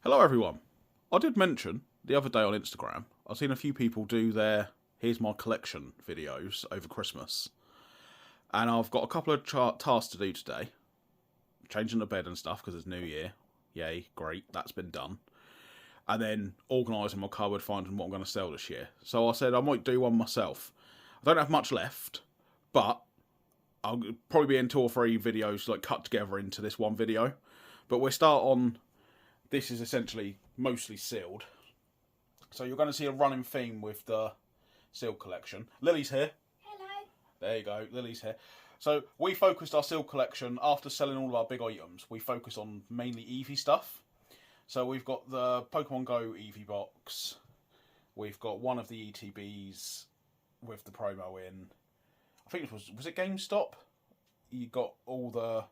Hello everyone. I did mention the other day on Instagram, I've seen a few people do their Here's My Collection videos over Christmas. And I've got a couple of tasks to do today. Changing the bed and stuff because it's New Year. Yay, great, that's been done. And then organising my cupboard, finding what I'm going to sell this year. So I said I might do one myself. I don't have much left, but I'll probably be in 2 or 3 videos like cut together into this one video. But we'll start on... This is essentially mostly sealed. So you're going to see a running theme with the sealed collection. Lily's here. Hello. There you go, Lily's here. So we focused our sealed collection, after selling all of our big items, we focus on mainly Eevee stuff. So we've got the Pokemon Go Eevee box. We've got one of the etbs with the promo in. I think it was it GameStop? You got all the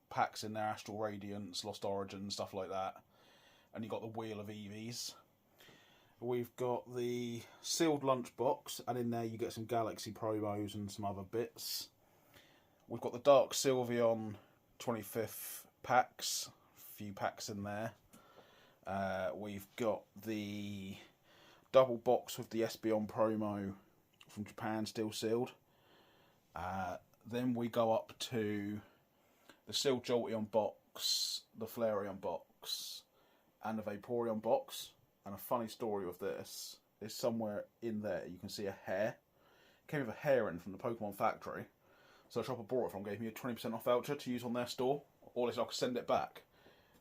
packs in there, Astral Radiance, Lost Origin, stuff like that. And you got the Wheel of Eevees. We've got the sealed lunchbox, and in there you get some Galaxy promos and some other bits. We've got the Dark Sylveon 25th packs, a few packs in there. We've got the double box with the Espeon promo from Japan, still sealed. Then we go up to the sealed Jolteon box, the Flareon box, and the Vaporeon box. And a funny story with this is somewhere in there you can see a hair. It came with a hair in from the Pokemon factory. So the shop I bought it from gave me a 20% off voucher to use on their store. Or at least I could send it back.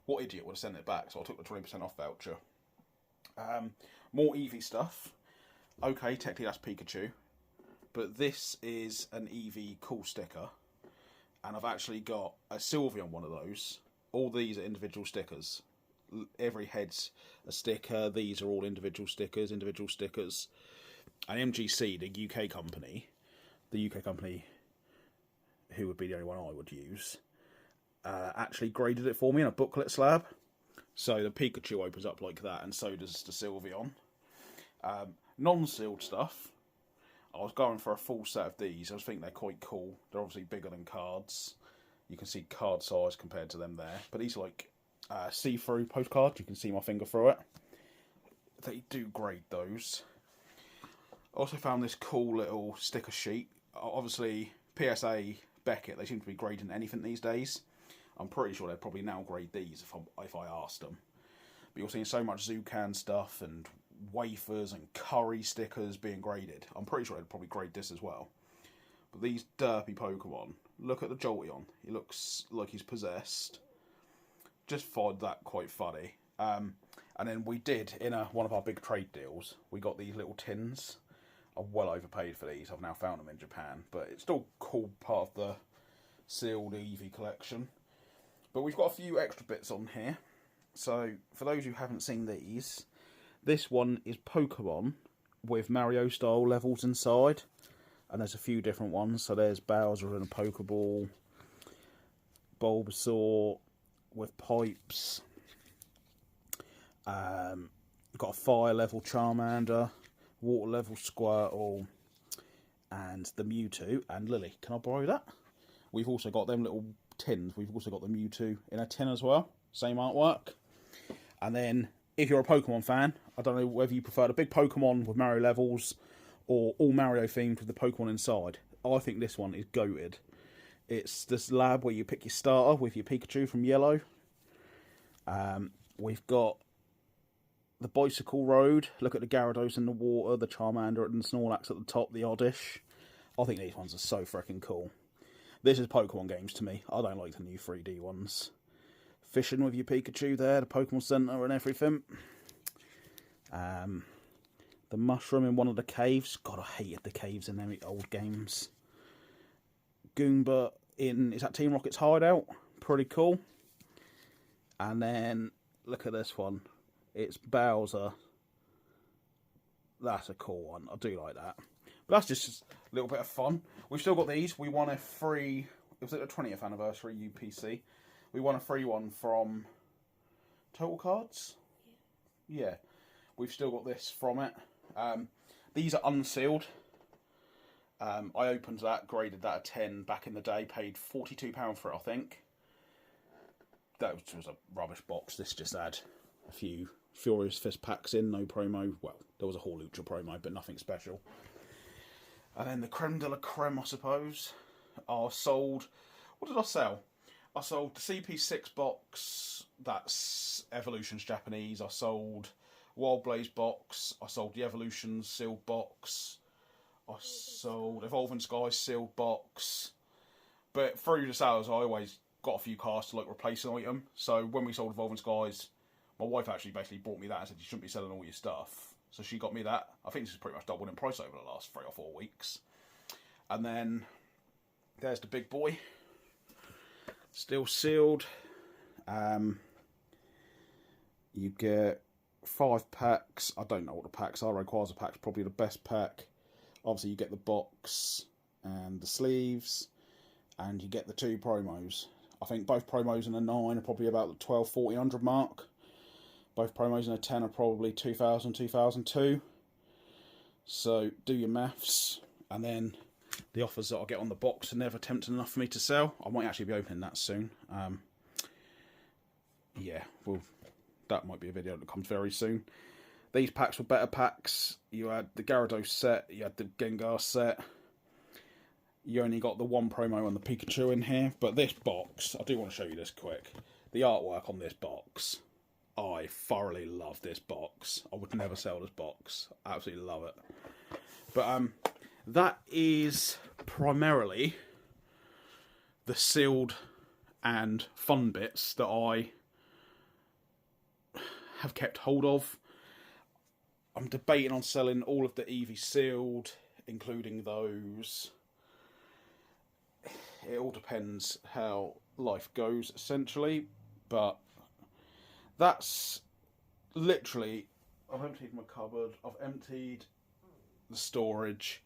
What idiot would have sent it back? So I took the 20% off voucher. More Eevee stuff. Okay, technically that's Pikachu. But this is an Eevee cool sticker. And I've actually got a Sylveon one of those. All these are individual stickers. Every head's a sticker. These are all individual stickers. And MGC, the UK company who would be the only one I would use, actually graded it for me in a booklet slab. So the Pikachu opens up like that, and so does the Sylveon. Non-sealed stuff, I was going for a full set of these. I was thinking they're quite cool. They're obviously bigger than cards. You can see card size compared to them there. But these are like see-through postcards. You can see my finger through it. They do grade those. I also found this cool little sticker sheet. Obviously, PSA, Beckett, they seem to be grading anything these days. I'm pretty sure they'd probably now grade these if I asked them. But you're seeing so much Zucan stuff and wafers and curry stickers being graded. I'm pretty sure they'd probably grade this as well. But these derpy Pokemon, look at the Jolteon. He looks like he's possessed. Just find that quite funny. And then we did, in one of our big trade deals, we got these little tins. I'm well overpaid for these. I've now found them in Japan. But it's still a cool part of the sealed Eevee collection. But we've got a few extra bits on here. So, for those who haven't seen these, this one is Pokemon with Mario-style levels inside. And there's a few different ones. So there's Bowser in a Pokeball, Bulbasaur with pipes. Got a fire level Charmander, water level Squirtle, and the Mewtwo. And Lily, can I borrow that? We've also got them little tins. We've also got the Mewtwo in a tin as well. Same artwork. And then, if you're a Pokemon fan, I don't know whether you prefer the big Pokemon with Mario levels or all Mario themed with the Pokemon inside. I think this one is goated. It's this lab where you pick your starter with your Pikachu from Yellow. We've got the Bicycle Road. Look at the Gyarados in the water, the Charmander and the Snorlax at the top, the Oddish. I think these ones are so freaking cool. This is Pokemon games to me. I don't like the new 3D ones. Fishing with your Pikachu there, the Pokemon Center and everything. The mushroom in one of the caves. God, I hated the caves in them old games. Goomba in, is that Team Rocket's hideout? Pretty cool. And then, look at this one. It's Bowser. That's a cool one. I do like that. But that's just a little bit of fun. We've still got these. We won a free, it was at the 20th anniversary UPC. We won a free one from Total Cards? Yeah. We've still got this from it. These are unsealed. I opened that, graded that a 10 back in the day, paid £42 for it, I think. That was a rubbish box. This just had a few Furious Fist packs in, no promo. Well, there was a Hawlucha promo, but nothing special. And then the creme de la creme, I suppose, are sold. What did I sell? I sold the CP6 box, that's Evolutions Japanese. I sold Wild Blaze box. I sold the Evolutions sealed box. I sold Evolving Skies sealed box. But through the sales, I always got a few cards to like replace an item. So when we sold Evolving Skies, my wife actually basically bought me that and said you shouldn't be selling all your stuff. So she got me that. I think this is pretty much doubled in price over the last 3 or 4 weeks. And then there's the big boy. Still sealed. You get 5 packs. I don't know what the packs are. Rayquaza pack's probably the best pack. Obviously you get the box and the sleeves. And you get the 2 promos. I think both promos in a 9 are probably about the 1200-1400 mark. Both promos in a 10 are probably 2000, 2002. So do your maths. And then the offers that I get on the box are never tempting enough for me to sell. I might actually be opening that soon. Yeah, well, that might be a video that comes very soon. These packs were better packs. You had the Gyarados set, you had the Gengar set. You only got the 1 promo and the Pikachu in here. But this box, I do want to show you this quick. The artwork on this box, I thoroughly love this box. I would never sell this box. I absolutely love it. But that is primarily the sealed and fun bits that I have kept hold of. I'm debating on selling all of the Eevee sealed, including those. It all depends how life goes, essentially. But that's literally... I've emptied my cupboard. I've emptied the storage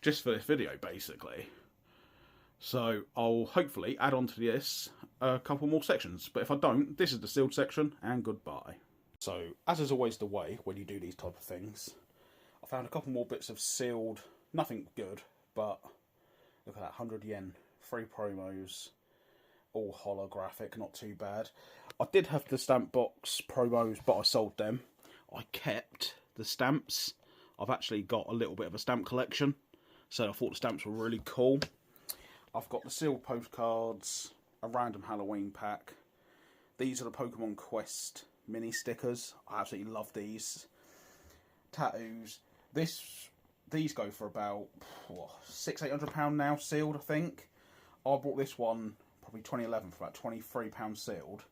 just for this video, basically. So I'll hopefully add on to this a couple more sections. But if I don't, this is the sealed section, and goodbye. So, as is always the way when you do these type of things, I found a couple more bits of sealed, nothing good, but look at that, 100 yen, 3 promos, all holographic, not too bad. I did have the stamp box promos, but I sold them. I kept the stamps. I've actually got a little bit of a stamp collection, so I thought the stamps were really cool. I've got the sealed postcards, a random Halloween pack. These are the Pokemon Quest mini stickers. I absolutely love these. Tattoos. These go for about £600-800 now sealed, I think. I bought this one probably 2011 for about £23 sealed.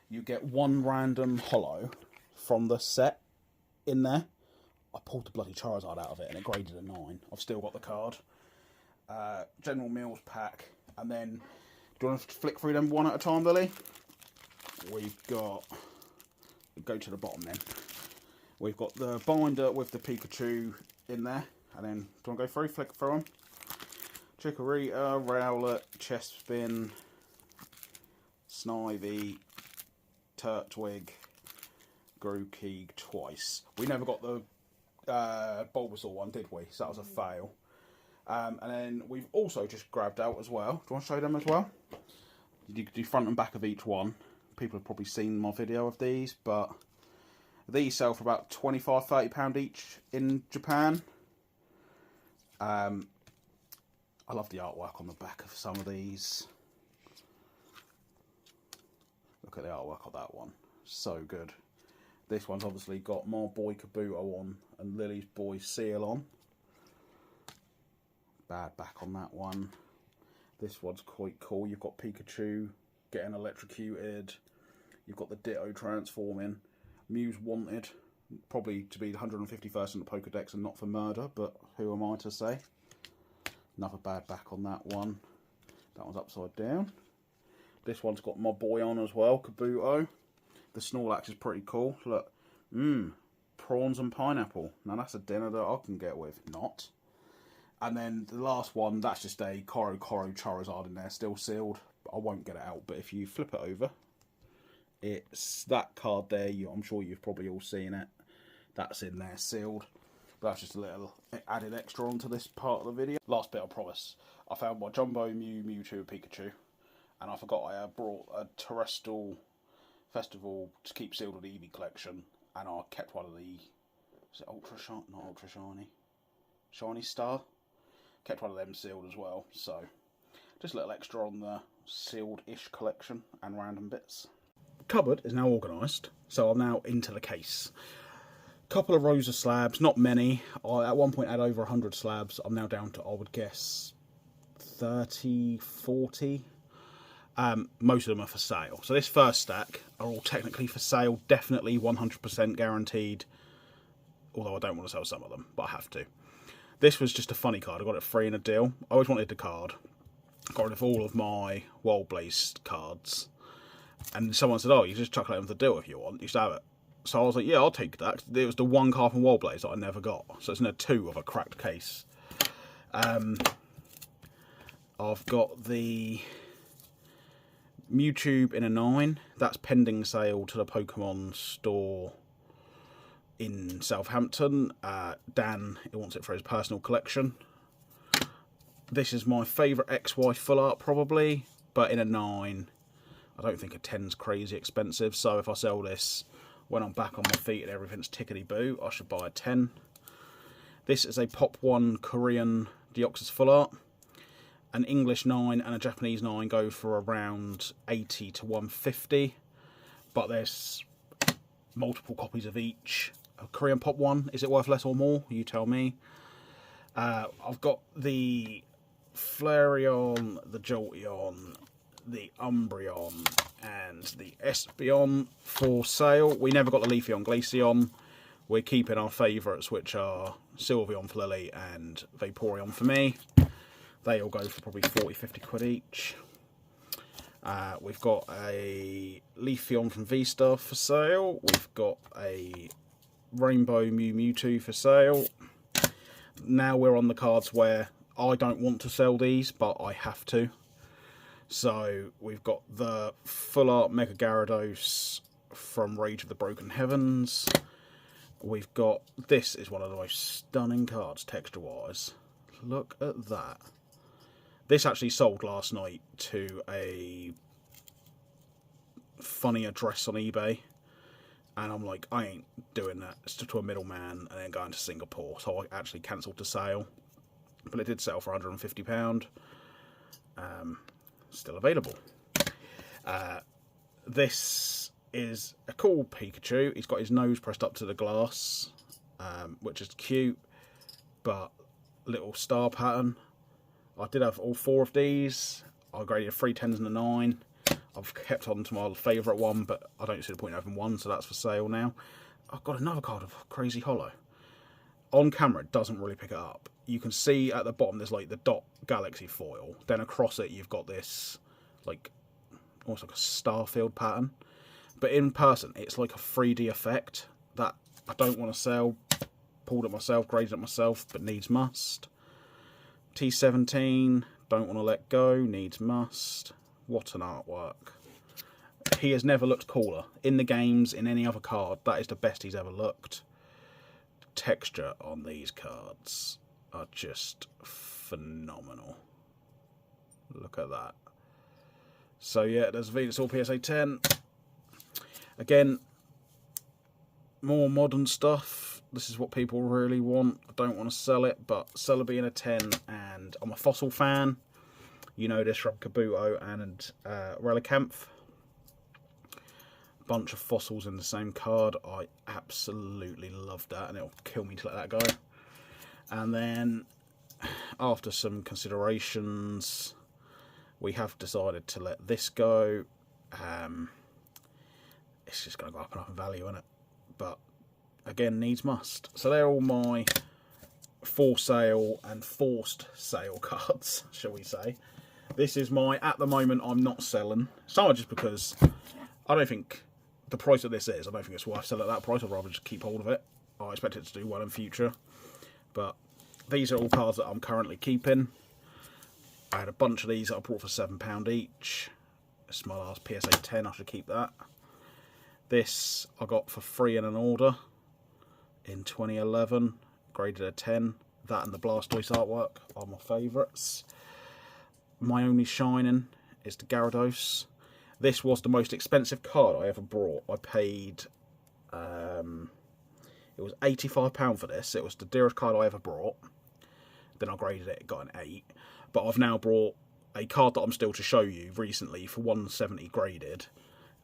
You get 1 random holo from the set in there. I pulled the bloody Charizard out of it and it graded a 9. I've still got the card. General Mills pack. And then, do you want to flick through them one at a time, Billy? We've got... Go to the bottom then. We've got the binder with the Pikachu in there. And then, do you want to go through? Flick through them. Chikorita, Rowlet, Chespin, Snivy, Turtwig, Grookey twice. We never got the Bulbasaur one, did we? So that was a fail. And then we've also just grabbed out as well. Do you want to show them as well? You do front and back of each one. People have probably seen my video of these, but these sell for about £25-30 each in Japan. I love the artwork on the back of some of these. Look at the artwork of that one. So good. This one's obviously got my boy Kabuto on and Lily's boy Seal on. Bad back on that one. This one's quite cool. You've got Pikachu getting electrocuted. You've got the Ditto transforming. Mew's wanted. Probably to be the 151st in the Pokedex and not for murder, but who am I to say? Another bad back on that one. That one's upside down. This one's got my boy on as well, Kabuto. The Snorlax is pretty cool. Look. Prawns and pineapple. Now that's a dinner that I can get with. Not. And then the last one, that's just a Koro Charizard in there, still sealed. I won't get it out, but if you flip it over, it's that card there. I'm sure you've probably all seen it. That's in there, sealed. But that's just a little added extra onto this part of the video. Last bit, I promise. I found my Jumbo Mew, Mewtwo, Pikachu. And I forgot I brought a terrestrial festival to keep sealed with the EV collection, and I kept one of the, is it ultra shiny? Not ultra shiny, shiny star. Kept one of them sealed as well. So just a little extra on the sealed-ish collection and random bits. Cupboard is now organised, so I'm now into the case. Couple of rows of slabs, not many. I at one point had over 100 slabs. I'm now down to, I would guess, 30, 40. Most of them are for sale. So this first stack are all technically for sale, definitely 100% guaranteed. Although I don't want to sell some of them, but I have to. This was just a funny card. I got it free in a deal. I always wanted the card. I got rid of all of my Wild Blaze cards. And someone said, oh, you just chuck it in the deal if you want. You should have it. So I was like, yeah, I'll take that. It was the one card from Wild Blaze that I never got. So it's in a 2 of a cracked case. I've got the Mewtwo in a 9. That's pending sale to the Pokemon store in Southampton. Dan, he wants it for his personal collection. This is my favourite XY full art probably, but in a 9. I don't think a 10's crazy expensive, so if I sell this when I'm back on my feet and everything's tickety-boo, I should buy a 10. This is a Pop 1 Korean Deoxys full art. An English 9 and a Japanese 9 go for around 80 to 150, but there's multiple copies of each. A Korean Pop 1, is it worth less or more? You tell me. I've got the Flareon, the Jolteon, the Umbreon, and the Espeon for sale. We never got the Leafeon Glaceon. We're keeping our favourites, which are Sylveon for Lily and Vaporeon for me. They all go for probably 40-50 quid each. We've got a Leafeon from V-Star for sale. We've got a Rainbow Mewtwo for sale. Now we're on the cards where I don't want to sell these, but I have to. So we've got the Full Art Mega Gyarados from Rage of the Broken Heavens. We've got, this is one of the most stunning cards texture-wise. Look at that. This actually sold last night to a funny address on eBay. And I'm like, I ain't doing that. It's to a middleman and then going to Singapore. So I actually cancelled the sale. But it did sell for £150. Still available. This is a cool Pikachu. He's got his nose pressed up to the glass, which is cute, but little star pattern. I did have all 4 of these. I graded 3 10s and a 9. I've kept on to my favourite one, but I don't see the point of having one, so that's for sale now. I've got another card of Crazy Hollow. On camera, it doesn't really pick it up. You can see at the bottom there's like the dot galaxy foil. Then across it you've got this like almost like a Starfield pattern. But in person it's like a 3D effect that I don't want to sell. Pulled it myself, graded it myself, but needs must. T17, don't want to let go, needs must. What an artwork. He has never looked cooler. In the games, in any other card, that is the best he's ever looked. The texture on these cards are just phenomenal. Look at that. So yeah, there's Venusaur PSA 10. Again, more modern stuff. This is what people really want. I don't want to sell it, but Celebi in a 10, and I'm a fossil fan. You know this from Kabuto and Relicanth. Bunch of fossils in the same card. I absolutely love that, and it'll kill me to let that go. And then, after some considerations, we have decided to let this go. It's just going to go up and up in value, isn't it? But again, needs must. So they're all my for sale and forced sale cards, shall we say. This is my, at the moment, I'm not selling. Some are just because I don't think the price that this is, I don't think it's worth selling at that price. I'd rather just keep hold of it. I expect it to do well in future. But these are all cards that I'm currently keeping. I had a bunch of these that I bought for £7 each. It's my last PSA 10, I should keep that. This I got for free in an order in 2011, graded a 10. That and the Blastoise artwork are my favourites. My only shining is the Gyarados. This was the most expensive card I ever brought. I paid, it was £85 for this. It was the dearest card I ever brought. Then I graded it, got an 8. But I've now brought a card that I'm still to show you recently for 170 graded.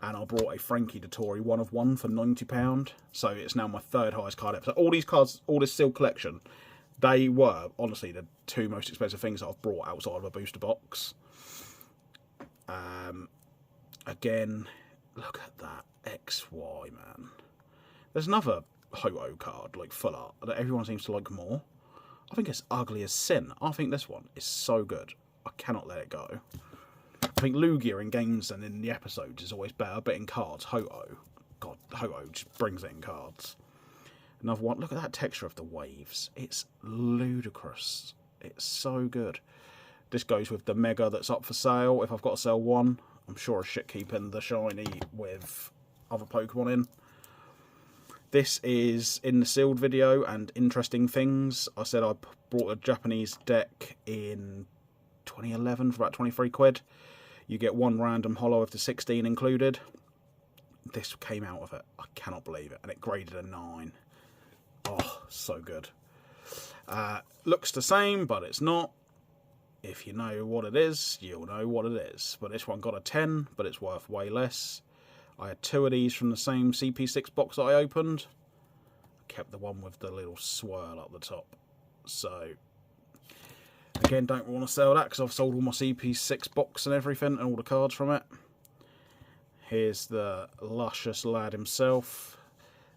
And I brought a Frankie Dettori 1 of 1 for £90. So it's now my 3rd highest card ever. So all these cards, all this sealed collection, they were, honestly, the 2 most expensive things that I've brought outside of a booster box. Again, look at that XY, man. There's another Ho-Oh card, like full art, that everyone seems to like more. I think it's ugly as sin. I think this one is so good. I cannot let it go. I think Lugia in games and in the episodes is always better, but in cards, Ho-Oh. God, Ho-Oh just brings it in cards. Another one, look at that texture of the waves. It's ludicrous. It's so good. This goes with the Mega that's up for sale. If I've got to sell one, I'm sure I should keep in the shiny with other Pokemon in. This is in the sealed video and interesting things. I said I brought a Japanese deck in 2011 for about 23 quid. You get 1 random holo of the 16 included. This came out of it. I cannot believe it. And it graded a 9. Oh, so good. Looks the same, but it's not. If you know what it is, you'll know what it is. But this one got a 10, but it's worth way less. I had 2 of these from the same CP6 box that I opened. I kept the one with the little swirl up the top. So, again, don't want to sell that because I've sold all my CP6 box and everything and all the cards from it. Here's the luscious lad himself.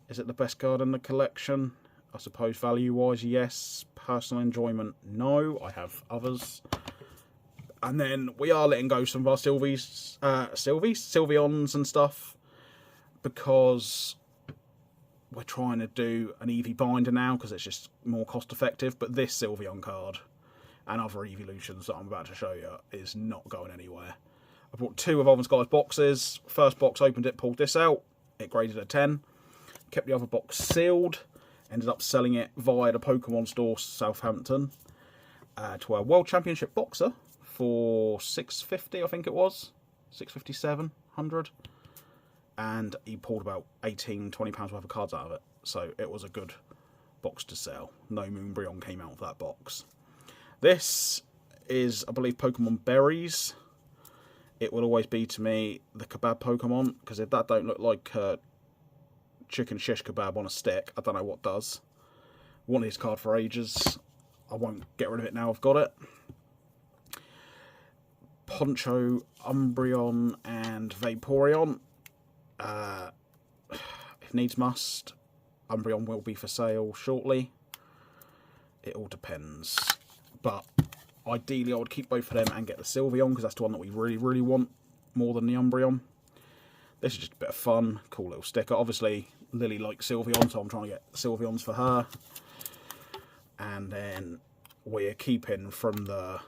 Is it the best card in the collection? I suppose value-wise, yes. Personal enjoyment, no. I have others. And then we are letting go some of our Sylveons and stuff, because we're trying to do an Eevee binder now because it's just more cost effective. But this Sylveon card and other evolutions that I'm about to show you is not going anywhere. I brought 2 Evolving Skies boxes. First box, opened it, pulled this out. It graded a 10. Kept the other box sealed. Ended up selling it via the Pokemon store Southampton to a World Championship boxer for $650, I think it was. $657, and he pulled about £18–20 worth of cards out of it. So it was a good box to sell. No Moonbreon came out of that box. This is, I believe, Pokemon Berries. It will always be to me the kebab Pokemon, because if that don't look like chicken shish kebab on a stick, I don't know what does. Wanted his card for ages. I won't get rid of it now I've got it. Poncho, Umbreon and Vaporeon. If needs must, Umbreon will be for sale shortly. It all depends. But ideally I would keep both of them and get the Sylveon, because that's the one that we really, really want more than the Umbreon. This is just a bit of fun. Cool little sticker. Obviously, Lily likes Sylveon, so I'm trying to get Sylveons for her. And then we're keeping from the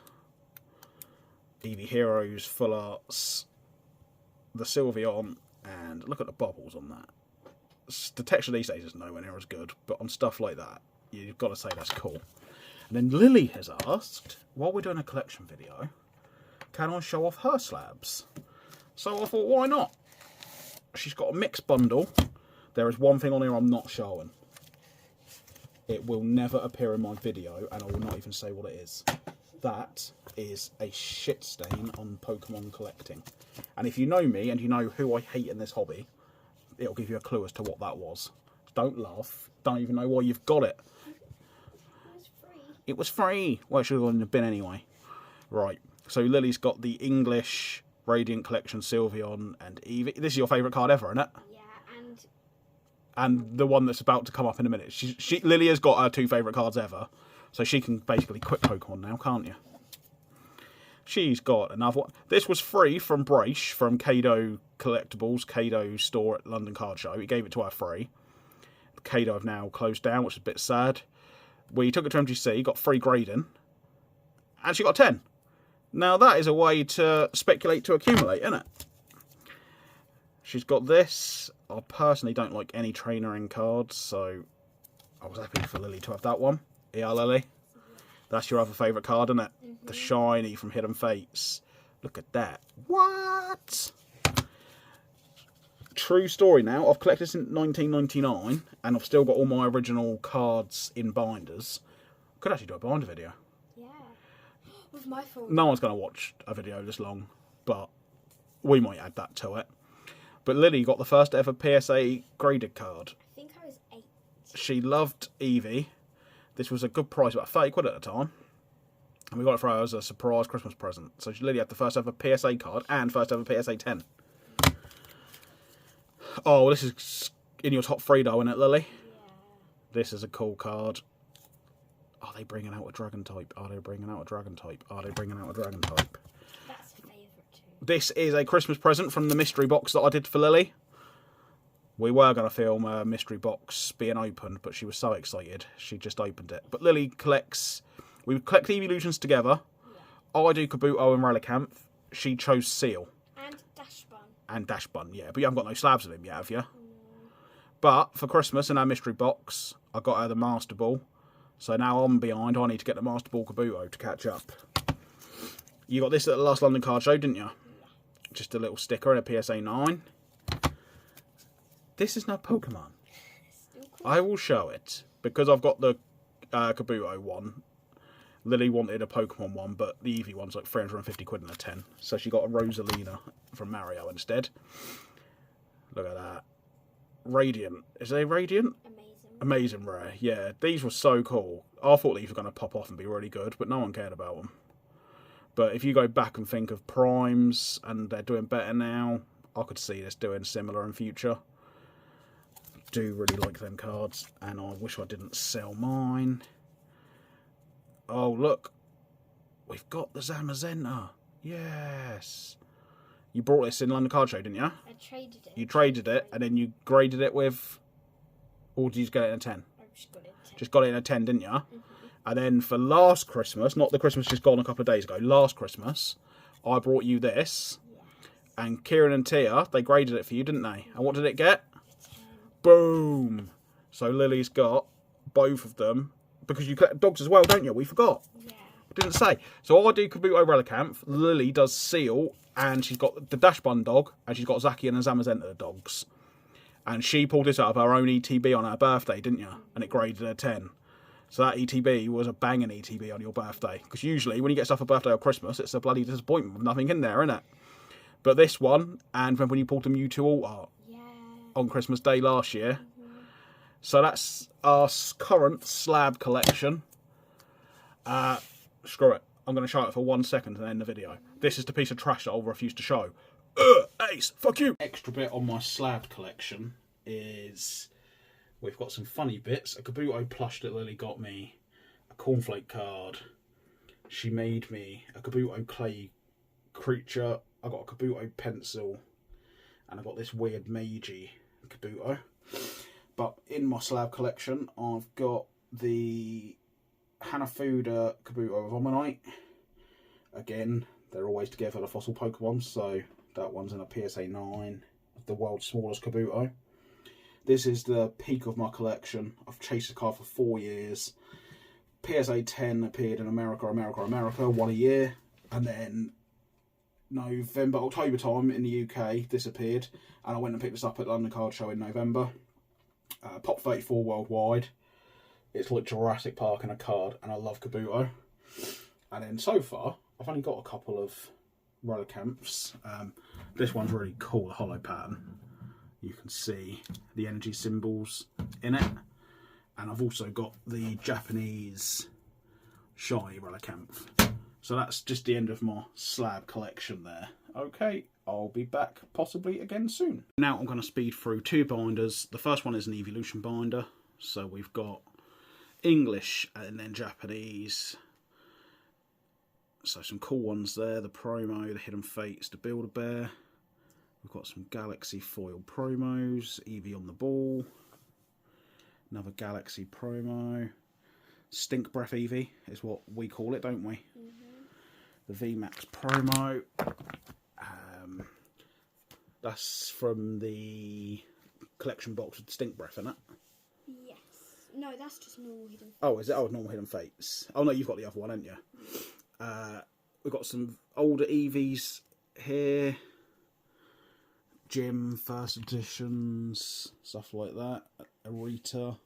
Eevee Heroes Full Arts the Sylveon, and look at the bubbles on that. The texture these days is nowhere near as good, but on stuff like that, you've got to say that's cool. And then Lily has asked, while we're doing a collection video, can I show off her slabs? So I thought, why not? She's got a mixed bundle. There is one thing on here I'm not showing. It will never appear in my video, and I will not even say what it is. That is a shit stain on Pokemon collecting. And if you know me, and you know who I hate in this hobby, it'll give you a clue as to what that was. Don't laugh. Don't even know why you've got it. It was free. It was free. Well, it should have gone in the bin anyway. Right. So Lily's got the English Radiant Collection Sylveon and Eevee. This is your favourite card ever, isn't it? Yeah, and the one that's about to come up in a minute. Lily has got her 2 favourite cards ever, so she can basically quit Pokemon now, can't you? She's got another one. This was free from Brace, from Kado Collectibles, Kado store at London Card Show. He gave it to her free. Kado have now closed down, which is a bit sad. We took it to MGC, got free grading, and she got a 10. Now that is a way to speculate to accumulate, isn't it? She's got this. I personally don't like any trainer in cards, so I was happy for Lily to have that one. Yeah, Lily? That's your other favourite card, isn't it? The shiny from Hidden Fates. Look at that. What? true story now. I've collected since 1999, and I've still got all my original cards in binders. Could actually do a binder video. Yeah. With my phone. No one's going to watch a video this long, but we might add that to it. But Lily got the first ever PSA graded card. I think I was 8. She loved Eevee. This was a good price, about 30 quid at the time. And we got it for her as a surprise Christmas present. So Lily had the first ever PSA card and first ever PSA 10. Oh, this is in your top 3 though, isn't it, Lily? Yeah. This is a cool card. Are they bringing out a dragon type? Are they bringing out a dragon type? Are they bringing out a dragon type? That's a favourite too. This is a Christmas present from the mystery box that I did for Lily. We were going to film a mystery box being opened, but she was so excited, she just opened it. But Lily collects... We collect Evolutions together. Yeah. I do Kabuto and Relicanth. She chose Seal. And Dashbun. And Dashbun, yeah. But you haven't got no slabs of him yet, have you? But for Christmas in our mystery box, I got her the Master Ball. So now I'm behind. I need to get the Master Ball Kabuto to catch up. You got this at the last London card show, didn't you? Yeah. Just a little sticker and a PSA 9. This is no Pokemon. Cool. I will show it. Because I've got the Kabuto one. Lily wanted a Pokemon one, but the Eevee one's like 350 quid in a 10. So she got a Rosalina from Mario instead. Look at that. Radiant. Is they Radiant? Amazing rare. Yeah, these were so cool. I thought these were going to pop off and be really good, but no one cared about them. But if you go back and think of primes, and they're doing better now, I could see this doing similar in future. Do really like them cards, and I wish I didn't sell mine. Oh, look. We've got the Zamazenta. Yes. You brought this in London Card Show, didn't you? I traded it. You traded it, and then you graded it with... Or did you just get it in a 10? I just got it in a 10. Just got it in a 10, didn't you? And then for last Christmas, not the Christmas just gone a couple of days ago, last Christmas, I brought you this. Yes. And Kieran and Tia, they graded it for you, didn't they? And what did it get? 10. Boom! So Lily's got both of them. Because you collect dogs as well, don't you? We forgot. Yeah. Didn't say. So I do Kabuto Relicanth. Lily does Seal. And she's got the Dashbun dog. And she's got Zacian and Zamazenta dogs. And she pulled this out of her own ETB on her birthday, didn't you? And it graded a 10. So that ETB was a banging ETB on your birthday. Because usually when you get stuff for birthday or Christmas, it's a bloody disappointment with nothing in there, isn't it? But this one, and when you pulled the Mewtwo Alt Art on Christmas Day last year. So that's our current slab collection. Screw it. I'm going to show it for 1 second and end the video. This is the piece of trash that I'll refuse to show. Ace, fuck you! Extra bit on my slab collection is... We've got some funny bits. A Kabuto plush that Lily got me. A cornflake card. She made me a Kabuto clay creature. I got a Kabuto pencil. And I got this weird Meiji Kabuto. But in my slab collection, I've got the Hanafuda Kabuto of Omanite. Again, they're always together, the fossil Pokemon, so that one's in a PSA 9, the world's smallest Kabuto. This is the peak of my collection. I've chased the card for 4 years. PSA 10 appeared in America, one a year. And then October time in the UK, this appeared. And I went and picked this up at the London Card Show in November. Pop 34 worldwide. It's like Jurassic Park in a card, and I love Kabuto. And then so far, I've only got a couple of Relicanths. This one's really cool, the hollow pattern. You can see the energy symbols in it. And I've also got the Japanese shiny Relicanth. So that's just the end of my slab collection there. Okay, I'll be back possibly again soon. Now I'm going to speed through 2 binders. The first one is an evolution binder. So we've got English and then Japanese. So some cool ones there. The promo, the Hidden Fates, the Build-A-Bear. We've got some Galaxy foil promos. Eevee on the ball. Another Galaxy promo. Stink Breath Eevee is what we call it, don't we? The VMAX promo. That's from the collection box with Stink Breath in it. Yes. No, that's just normal Hidden Fates. Oh, is it? Oh, normal Hidden Fates. Oh no, you've got the other one, haven't you? We've got some older Eevees here. Gym, first editions, stuff like that. Arita.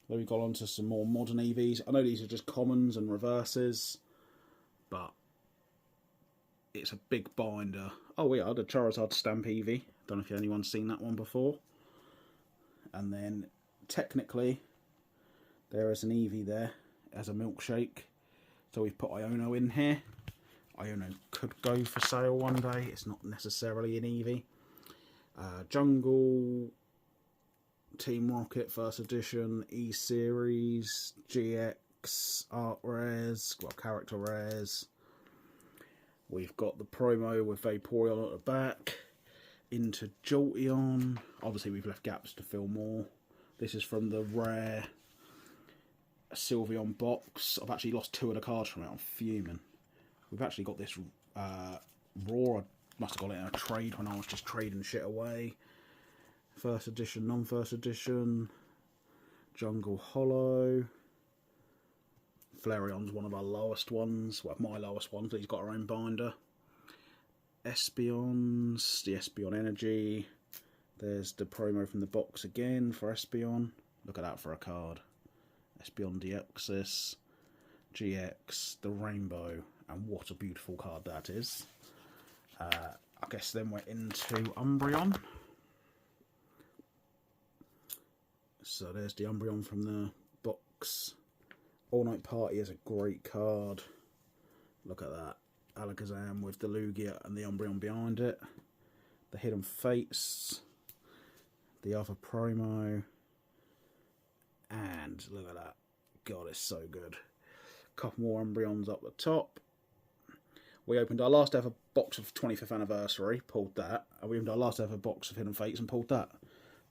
Then we got on to some more modern EVs. I know these are just commons and reverses, but it's a big binder. Oh yeah, the Charizard Stamp EV. Don't know if anyone's seen that one before. And then, technically, there is an EV there as a milkshake. So we've put Iono in here. Iono could go for sale one day. It's not necessarily an EV. Jungle, Team Rocket First Edition, E-Series, GX, Art Rares, well, Character Rares. We've got the promo with Vaporeon at the back. Into Jolteon. Obviously, we've left gaps to fill more. This is from the rare Sylveon box. I've actually lost 2 of the cards from it. I'm fuming. We've actually got this Raw. I must have got it in a trade when I was just trading shit away. First edition, non-first edition. Jungle Hollow. Flareon's one of our lowest ones. Well, my lowest one, but he's got our own binder. Espeons, the Espeon Energy. There's the promo from the box again for Espeon. Look at that for a card. Espeon Deoxys, GX, the Rainbow, and what a beautiful card that is. I guess then we're into Umbreon. So there's the Umbreon from the box. All Night Party is a great card. Look at that. Alakazam with the Lugia and the Umbreon behind it. The Hidden Fates. The other promo. And look at that. God, it's so good. A couple more Umbreons up the top. We opened our last ever box of 25th anniversary, pulled that. And we opened our last ever box of Hidden Fates and pulled that.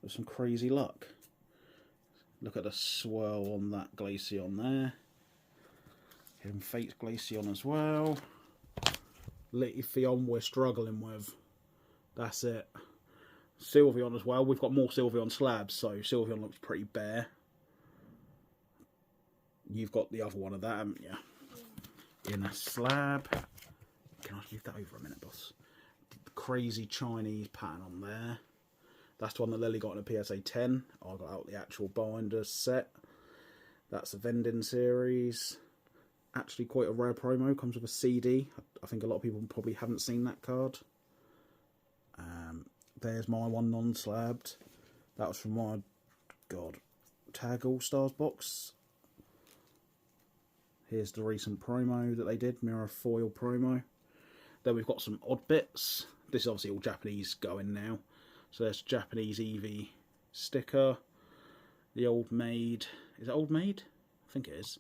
With some crazy luck. Look at the swirl on that Glaceon there. Hidden Fates Glaceon as well. Leafeon we're struggling with. That's it. Sylveon as well. We've got more Sylveon slabs, so Sylveon looks pretty bare. You've got the other one of that, haven't you? Yeah. In a slab. Can I leave that over a minute, boss? The crazy Chinese pattern on there. That's the one that Lily got in a PSA 10. I got out the actual binder set. That's a vending series. Actually quite a rare promo. Comes with a CD. I think a lot of people probably haven't seen that card. There's my one non-slabbed. That was from my, Tag All-Stars box. Here's the recent promo that they did. Mirror Foil promo. Then we've got some odd bits. This is obviously all Japanese going now. So there's Japanese Eevee sticker. The Old Maid. Is it Old Maid? I think it is.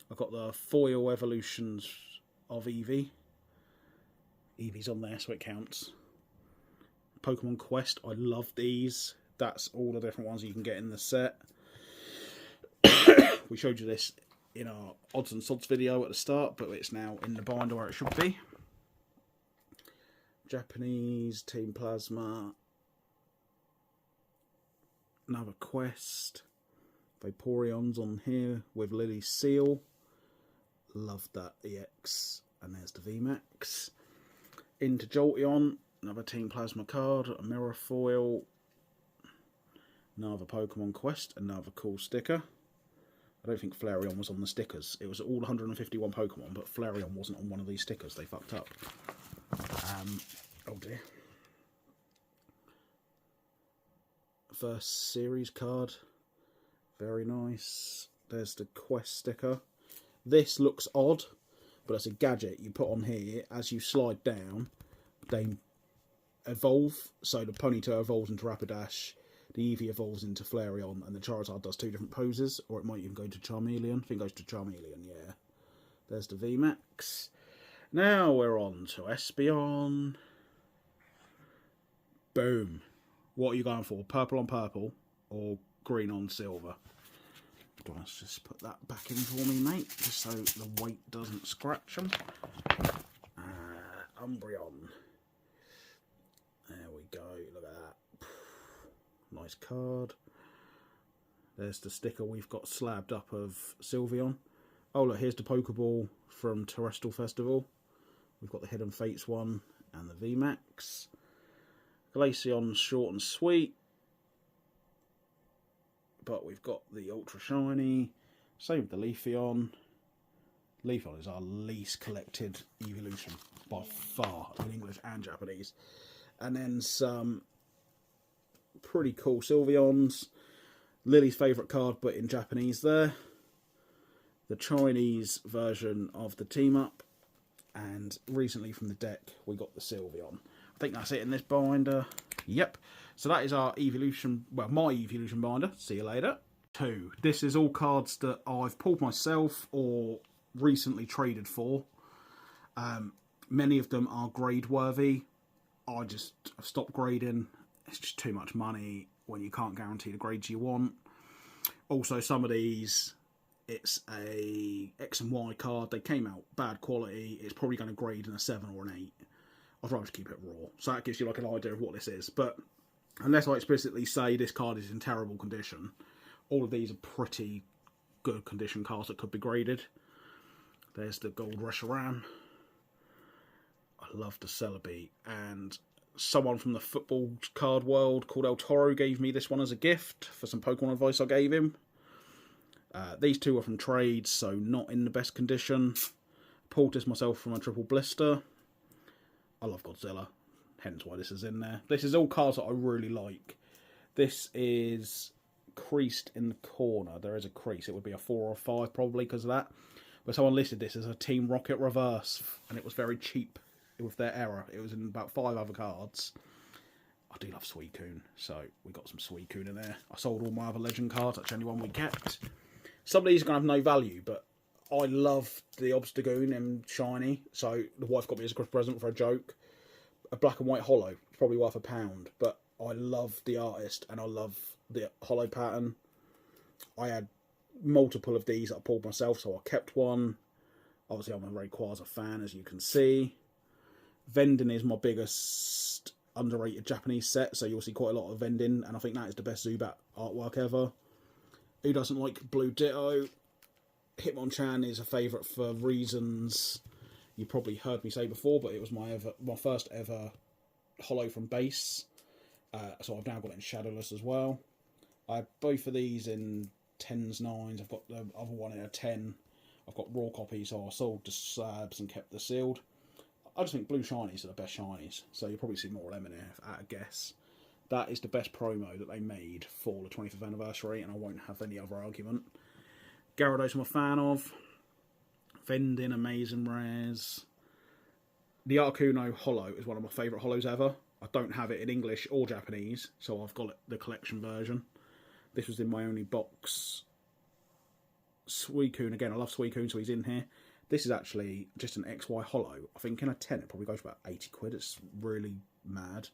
I've got the foil evolutions of Eevee. Eevee's on there, so it counts. Pokemon Quest. I love these. That's all the different ones you can get in the set. We showed you this in our odds and sods video at the start, but it's now in the binder where it should be. Japanese Team Plasma. Another Quest. Vaporeon's on here with Lily's seal. Love that EX. And there's the VMAX. Into Jolteon. Another Team Plasma card. A mirror foil. Another Pokemon Quest. Another cool sticker. I don't think Flareon was on the stickers. It was all 151 Pokemon, but Flareon wasn't on one of these stickers. They fucked up. Oh dear. First series card. Very nice. There's the Quest sticker. This looks odd, but it's a gadget you put on here. As you slide down, they evolve. So the Ponyta evolves into Rapidash, the Eevee evolves into Flareon, and the Charizard does 2 different poses, or it might even go to Charmeleon. I think it goes to Charmeleon, yeah. There's the VMAX. Now we're on to Espeon. Boom. What are you going for? Purple on purple or green on silver? Let's just put that back in for me, mate, just so the weight doesn't scratch them. Umbreon. There we go. Look at that. Nice card. There's the sticker we've got slabbed up of Sylveon. Oh, look, here's the Pokeball from Terrestrial Festival. We've got the Hidden Fates one and the VMAX. Glaceon's short and sweet. But we've got the Ultra Shiny. Same with the Leafeon. Leafeon is our least collected evolution by far in English and Japanese. And then some pretty cool Sylveons. Lily's favourite card, but in Japanese there. The Chinese version of the Team Up. And recently from the deck, we got the Sylveon. I think that's it in this binder. Yep. So that is our evolution, well, my evolution binder. See you later. 2. This is all cards that I've pulled myself or recently traded for. Many of them are grade worthy. I've stopped grading. It's just too much money when you can't guarantee the grades you want. Also, some of these, it's a X and Y card. They came out bad quality. It's probably going to grade in a 7 or an 8. I'd rather just keep it raw. So that gives you like an idea of what this is. But unless I explicitly say this card is in terrible condition, all of these are pretty good condition cards that could be graded. There's the Gold Reshiram. I love the Celebi. And someone from the football card world called El Toro gave me this one as a gift for some Pokemon advice I gave him. These two are from trades, so not in the best condition. Pulled this myself from a triple blister. I love Godzilla, hence why this is in there. This is all cards that I really like. This is creased in the corner. There is a crease. It would be a 4 or a 5 probably because of that. But someone listed this as a Team Rocket reverse, and it was very cheap with their error. It was in about 5 other cards. I do love Suicune, so we got some Suicune in there. I sold all my other legend cards. That's the only one we kept. Some of these are going to have no value, but I love the Obstagoon in shiny, so the wife got me as a Christmas present for a joke. A black and white holo, it's probably worth £1, but I love the artist and I love the holo pattern. I had multiple of these that I pulled myself, so I kept one. Obviously, I'm a Rayquaza fan, as you can see. Vending is my biggest underrated Japanese set, so you'll see quite a lot of Vending, and I think that is the best Zubat artwork ever. Who doesn't like Blue Ditto? Hitmonchan is a favourite for reasons you probably heard me say before, but it was my first ever holo from base. So I've now got it in Shadowless as well. I have both of these in 10s, 9s. I've got the other one in a 10. I've got raw copies, so I sold the slabs and kept the sealed. I just think blue shinies are the best shinies, so you'll probably see more of them in here at a guess. That is the best promo that they made for the 25th anniversary, and I won't have any other argument. Gyarados I'm a fan of. Vending, amazing rares. The Articuno holo is one of my favourite holos ever. I don't have it in English or Japanese, so I've got the collection version. This was in my only box. Suicune, again, I love Suicune, so he's in here. This is actually just an XY holo. I think in a 10 it probably goes for about 80 quid. It's really mad.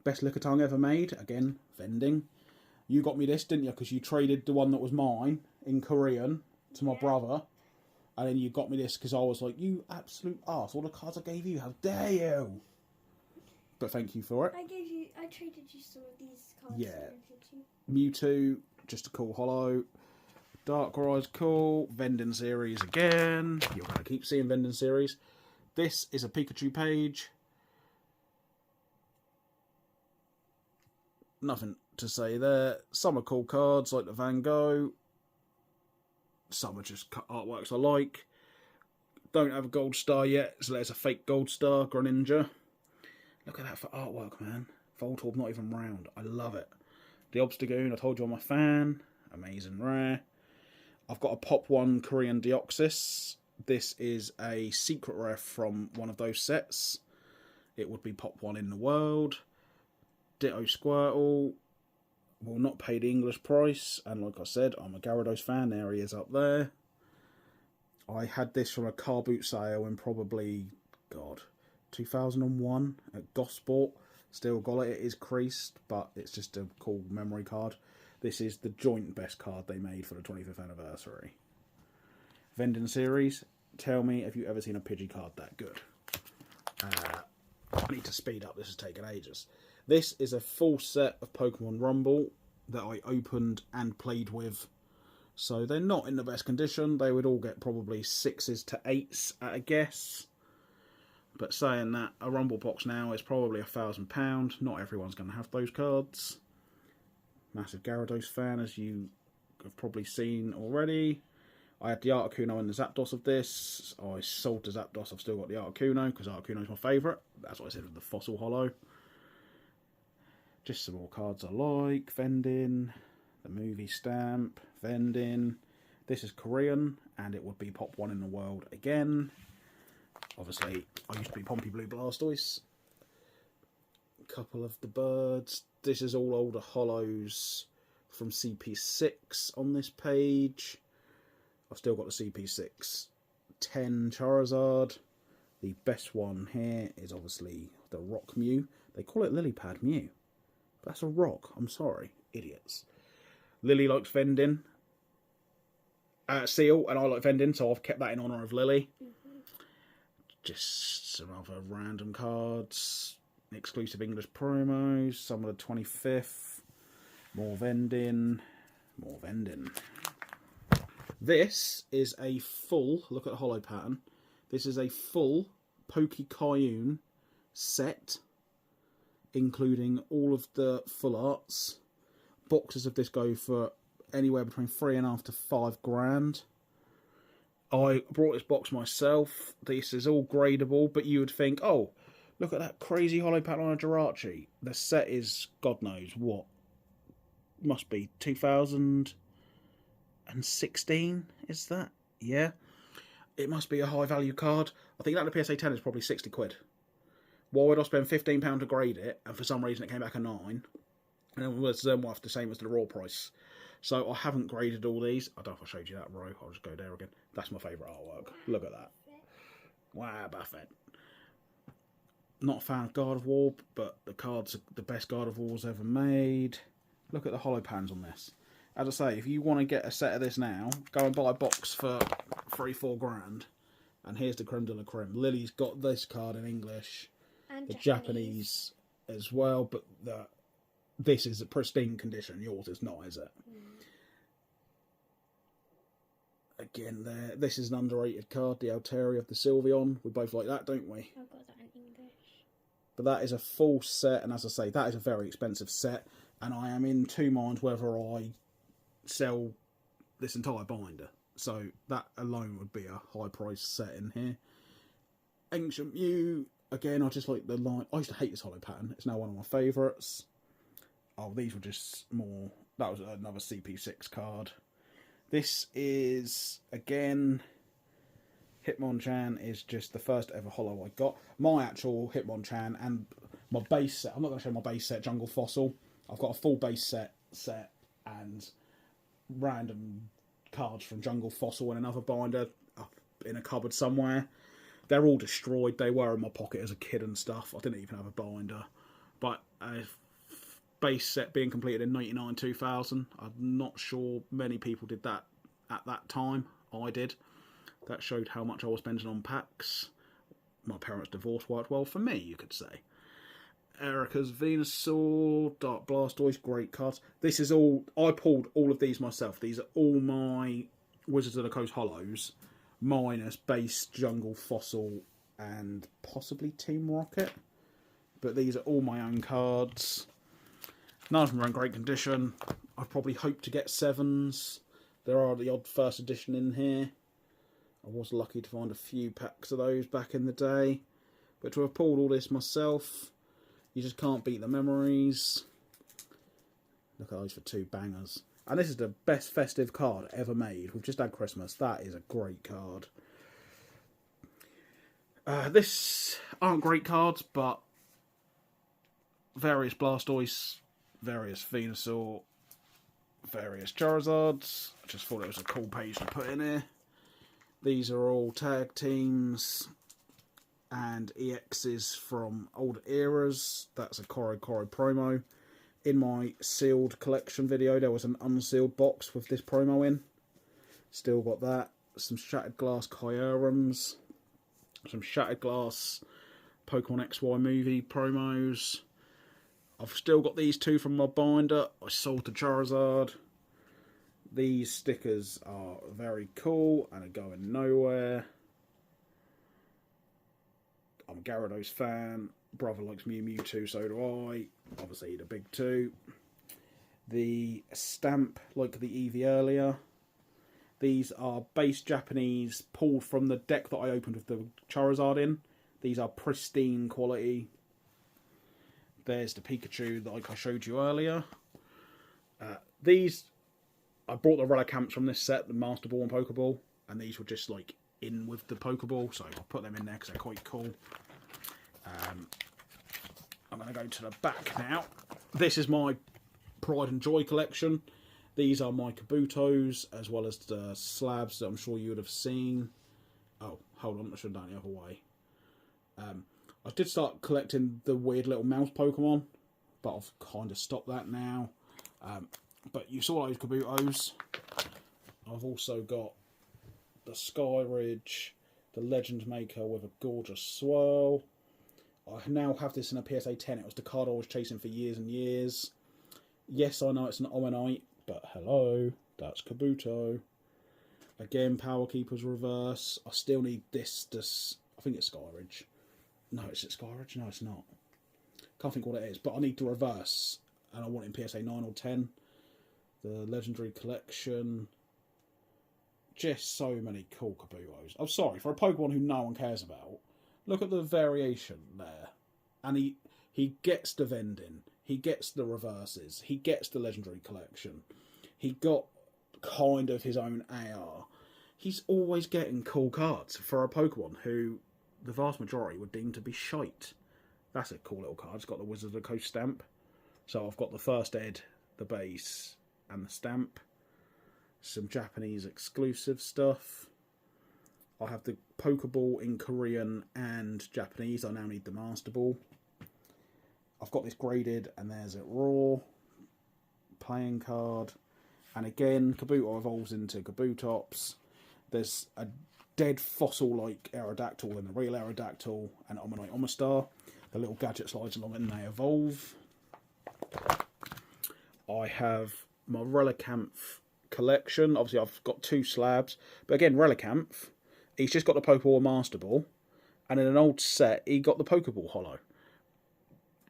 Best Lickitung ever made. Again, Vending. You got me this, didn't you? Because you traded the one that was mine in Korean to my brother. And then you got me this because I was like, you absolute arse. All the cards I gave you, how dare you? But thank you for it. I traded you some of these cards. Yeah. Mewtwo, just a cool holo. Darkrai's cool. Vending series again. You're going to keep seeing Vending series. This is a Pikachu page. Nothing to say there. Some are cool cards like the Van Gogh. Some are just artworks I like. Don't have a gold star yet, so there's a fake gold star, Greninja. Look at that for artwork, man. Voltorb not even round. I love it. The Obstagoon, I told you I'm a fan. Amazing rare. I've got a Pop 1 Korean Deoxys. This is a secret rare from one of those sets. It would be Pop 1 in the world. Ditto Squirtle. Will not pay the English price. And like I said, I'm a Gyarados fan. There he is up there. I had this from a car boot sale in probably, 2001 at Gosport. Still got it. It is creased, but it's just a cool memory card. This is the joint best card they made for the 25th anniversary. Vending series. Tell me if you've ever seen a Pidgey card that good. I need to speed up. This has taken ages. This is a full set of Pokemon Rumble that I opened and played with. So they're not in the best condition. They would all get probably 6s to 8s at a guess. But saying that, a Rumble box now is probably £1,000. Not everyone's going to have those cards. Massive Gyarados fan, as you have probably seen already. I had the Articuno and the Zapdos of this. I sold the Zapdos. I've still got the Articuno because Articuno is my favourite. That's what I said with the Fossil Hollow. Just some more cards I like. Vending, the movie stamp, Vending. This is Korean, and it would be Pop 1 in the world again. Obviously, I used to be Pompey Blue Blastoise. A couple of the birds. This is all older hollows from CP6 on this page. I've still got the CP6 10 Charizard. The best one here is obviously the Rock Mew. They call it Lily Pad Mew. But that's a rock. I'm sorry. Idiots. Lily likes Vending. Seal, and I like Vending, so I've kept that in honour of Lily. Just some other random cards. Exclusive English promos. Some of the 25th. More Vending. More Vending. This is a full, look at the hollow pattern, this is a full Poke-Kayun set, including all of the full arts. Boxes of this go for anywhere between £3,500 to £5,000. I brought this box myself. This is all gradable, but you would think, oh, look at that crazy hollow pattern on a Jirachi. The set is, God knows what, must be 2016, is that? Yeah. It must be a high value card. I think that the PSA 10 is probably 60 quid. Why would I spend £15 to grade it, and for some reason it came back a 9, and it was then worth the same as the raw price. So I haven't graded all these. I don't know if I showed you that row. I'll just go there again. That's my favourite artwork. Look at that. Wow, Buffett. Not a fan of God of War, but the cards are the best God of War's ever made. Look at the hollow pans on this. As I say, if you want to get a set of this now, go and buy a box for £3-4 And here's the creme de la creme. Lily's got this card in English, And the Japanese as well, but this is a pristine condition. Yours is not, is it? Again, this is an underrated card, the Altaria of the Sylveon. We both like that, don't we? I've got that in English. But that is a full set, and as I say, that is a very expensive set, and I am in two minds whether I sell this entire binder. So that alone would be a high price set in here. Ancient Mew, again, I just like the line. I used to hate this hollow pattern. It's now one of my favourites. Oh, these were just more. That was another CP6 card. This is, again, Hitmonchan is just the first ever hollow I got. My actual Hitmonchan and my base set. I'm not going to show my base set, Jungle Fossil. I've got a full base set and random cards from Jungle Fossil in another binder up in a cupboard somewhere. They're all destroyed. They were in my pocket as a kid and stuff. I didn't even have a binder. But a base set being completed in 99, 2000. I'm not sure many people did that at that time. I did. That showed how much I was spending on packs. My parents' divorce worked well for me, you could say. Erica's Venusaur, Dark Blastoise, great cards. This is all, I pulled all of these myself. These are all my Wizards of the Coast hollows, minus base Jungle Fossil and possibly Team Rocket. But these are all my own cards. None of them are in great condition. I probably hope to get 7s. There are the odd first edition in here. I was lucky to find a few packs of those back in the day. But to have pulled all this myself, you just can't beat the memories. Look at those for 2 bangers. And this is the best festive card ever made. We've just had Christmas. That is a great card. This aren't great cards, but various Blastoise, various Venusaur, various Charizards. I just thought it was a cool page to put in here. These are all tag teams and EXs from old eras. That's a Koro promo. In my sealed collection video, there was an unsealed box with this promo in. Still got that. Some Shattered Glass Kyurem's. Some Shattered Glass Pokemon XY movie promos. I've still got these 2 from my binder. I sold the Charizard. These stickers are very cool and are going nowhere. I'm a Gyarados fan. Brother likes Mewtwo, so do I. Obviously, the big two. The stamp, like the Eevee earlier. These are base Japanese, pulled from the deck that I opened with the Charizard in. These are pristine quality. There's the Pikachu that like I showed you earlier. These, I brought the Relicamps from this set, the Master Ball and Pokeball, and these were just like in with the Pokeball, so I'll put them in there because they're quite cool. I'm going to go to the back now. This is my Pride and Joy collection. These are my Kabutos, as well as the slabs that I'm sure you would have seen. Oh, hold on, I should have done it the other way. I did start collecting the weird little mouse Pokemon, but I've kind of stopped that now. But you saw those Kabutos. I've also got the Skyridge, the Legend Maker with a gorgeous swirl. I now have this in a PSA 10. It was the card I was chasing for years and years. Yes, I know it's an Omanite, but hello, that's Kabuto. Again, Power Keeper's reverse. I still need this, I think it's Skyridge. No, is it Skyridge? No, it's not. Can't think what it is, but I need the reverse, and I want it in PSA 9 or 10. The Legendary Collection. Just so many cool Kabutos. I'm sorry, for a Pokemon who no one cares about, look at the variation there. And he gets the vending. He gets the reverses. He gets the Legendary Collection. He got kind of his own AR. He's always getting cool cards for a Pokemon who the vast majority would deem to be shite. That's a cool little card. It's got the Wizard of the Coast stamp. So I've got the first ed, the base, and the stamp. Some Japanese exclusive stuff. I have the Pokeball in Korean and Japanese. I now need the Master Ball. I've got this graded, and there's it raw. Playing card. And again, Kabuto evolves into Kabutops. There's a dead fossil-like Aerodactyl and the real Aerodactyl and Omanite Omastar. The little gadget slides along and they evolve. I have my Relicanth collection. Obviously, I've got two slabs. But again, Relicanth, he's just got the Pokeball and Master Ball. And in an old set, he got the Pokeball Holo.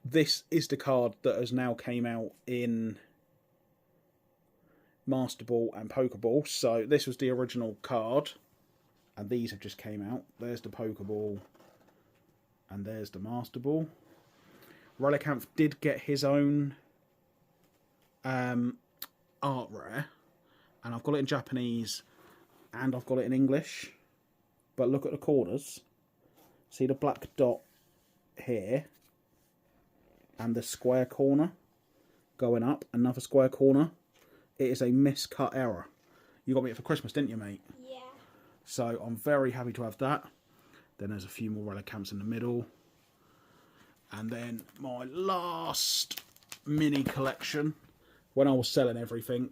This is the card that has now came out in Master Ball and Pokeball. So this was the original card. And these have just came out. There's the Pokeball. And there's the Master Ball. Relicanth did get his own art rare. And I've got it in Japanese. And I've got it in English. But look at the corners. See the black dot here. And the square corner going up. Another square corner. It is a miscut error. You got me it for Christmas, didn't you, mate? Yeah. So I'm very happy to have that. Then there's a few more Relicamps in the middle. And then my last mini collection. When I was selling everything,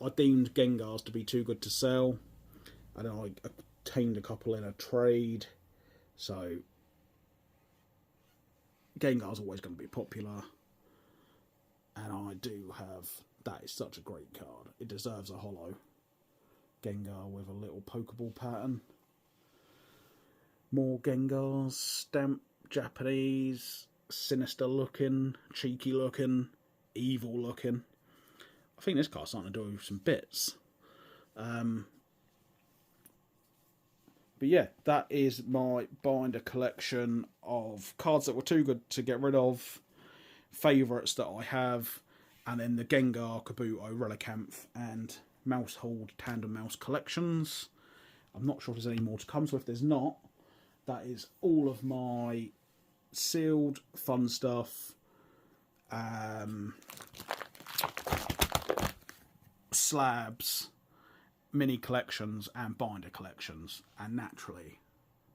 I deemed Gengars to be too good to sell. And then I obtained a couple in a trade. So Gengar's always going to be popular. And I do have... That is such a great card. It deserves a holo. Gengar with a little Pokeball pattern. More Gengars. Stamp. Japanese. Sinister looking. Cheeky looking. Evil looking. I think this card's starting to do some bits. But yeah, that is my binder collection of cards that were too good to get rid of. Favourites that I have. And then the Gengar, Kabuto, Relicanth, and Mousehold Tandem Mouse collections. I'm not sure if there's any more to come, so if there's not, that is all of my sealed fun stuff, slabs, mini collections, and binder collections. And naturally,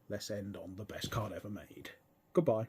let's end on the best card ever made. Goodbye.